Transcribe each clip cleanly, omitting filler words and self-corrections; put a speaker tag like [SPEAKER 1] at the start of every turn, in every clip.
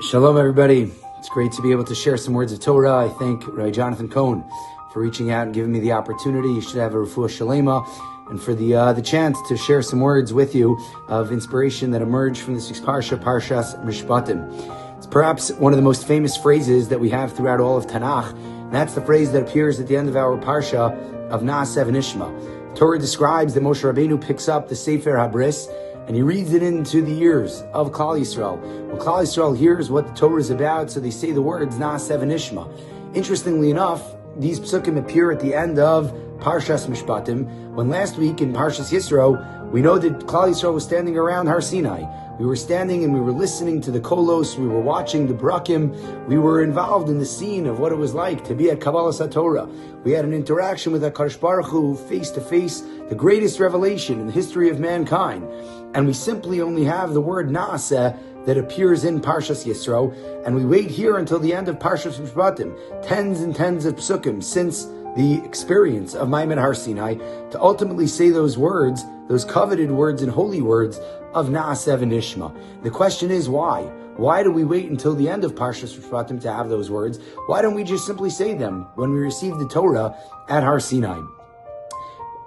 [SPEAKER 1] Shalom, everybody. It's great to be able to share some words of Torah. I thank Rabbi Cohen for reaching out and giving me the opportunity. You should have a refuah shalema, and for the chance to share some words with you of inspiration that emerged from this week's parsha, Parshas Mishpatim. It's perhaps one of the most famous phrases that we have throughout all of Tanakh, and that's the phrase that appears at the end of our parsha of Naaseh v'Nishma. Torah describes that Moshe Rabbeinu picks up the Sefer HaBris and he reads it into the ears of Klal Yisrael. When Klal Yisrael hears what the Torah is about, so they say the words Naaseh v'Nishma. Interestingly enough, these psukim appear at the end of Parshas Mishpatim, when last week in Parshas Yisro, we know that Klal Yisrael was standing around Har Sinai. We were standing and we were listening to the kolos, we were watching the brakim, we were involved in the scene of what it was like to be at Kabbalas HaTorah. We had an interaction with HaKadosh Baruch Hu face to face, the greatest revelation in the history of mankind. And we simply only have the word Naaseh that appears in Parshas Yisro, and we wait here until the end of Parshas Mishpatim, tens and tens of psukim since the experience of Maimon Har Sinai, to ultimately say those words, those coveted words and holy words of Naaseh v'Nishma. The question is why? Why do we wait until the end of Parshas Mishpatim to have those words? Why don't we just simply say them when we receive the Torah at Har Sinai?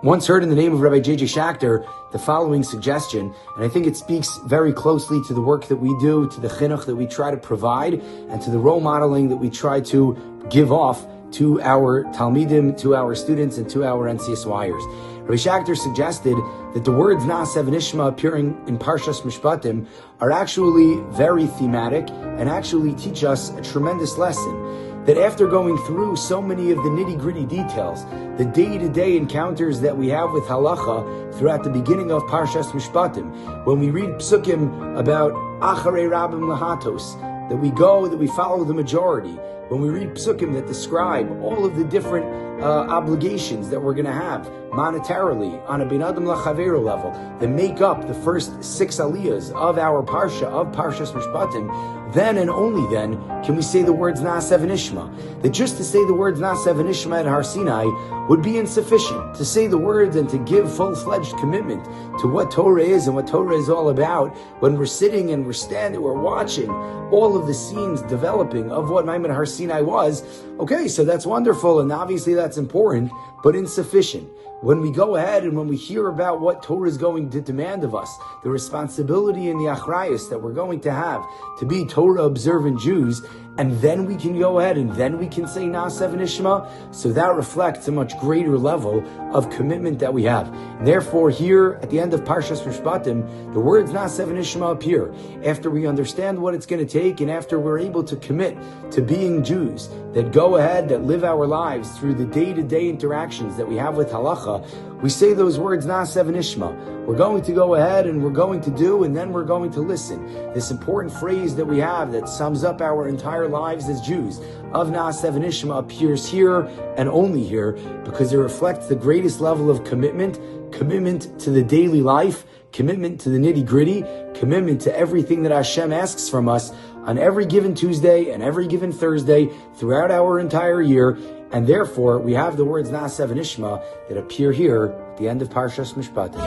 [SPEAKER 1] Once heard in the name of Rabbi J.J. Schachter the following suggestion, and I think it speaks very closely to the work that we do, to the chinuch that we try to provide, and to the role modeling that we try to give off to our Talmidim, to our students, and to our NCSYers. Rabbi Schachter suggested that the words Naaseh v'Nishma appearing in Parshas Mishpatim are actually very thematic and actually teach us a tremendous lesson. That after going through so many of the nitty-gritty details, the day-to-day encounters that we have with halacha throughout the beginning of Parshas Mishpatim, when we read psukim about Acharei Rabim Lahatos, that we follow the majority, when we read psukim that describe all of the different obligations that we're going to have monetarily on a bin adam lachaveru level that make up the first 6 aliyahs of our parsha, of Parshas Mishpatim, then and only then can we say the words Naaseh v'Nishma. That just to say the words Naaseh v'Nishma at Har Sinai would be insufficient. To say the words and to give full-fledged commitment to what Torah is and what Torah is all about, when we're sitting and we're standing, we're watching all of the scenes developing of what Maimon Har Sinai was, okay, so that's wonderful, and obviously that's important, but insufficient. When we go ahead and when we hear about what Torah is going to demand of us, the responsibility and the achrayus that we're going to have to be Torah observant Jews, and then we can go ahead and then we can say Naaseh v'Nishma, so that reflects a much greater level of commitment that we have. And therefore, here at the end of Parshas Mishpatim, the words Naaseh v'Nishma appear after we understand what it's going to take and after we're able to commit to being Jews that go ahead, that live our lives through the day-to-day interactions that we have with halacha. We say those words Naaseh v'Nishma. We're going to go ahead and we're going to do, and then we're going to listen. This important phrase that we have that sums up our entire lives as Jews of Naaseh v'Nishma appears here and only here because it reflects the greatest level of commitment to the daily life, commitment to the nitty-gritty, commitment to everything that Hashem asks from us on every given Tuesday and every given Thursday throughout our entire year. And therefore, we have the words Naaseh v'Nishma that appear here at the end of Parshas Mishpatim.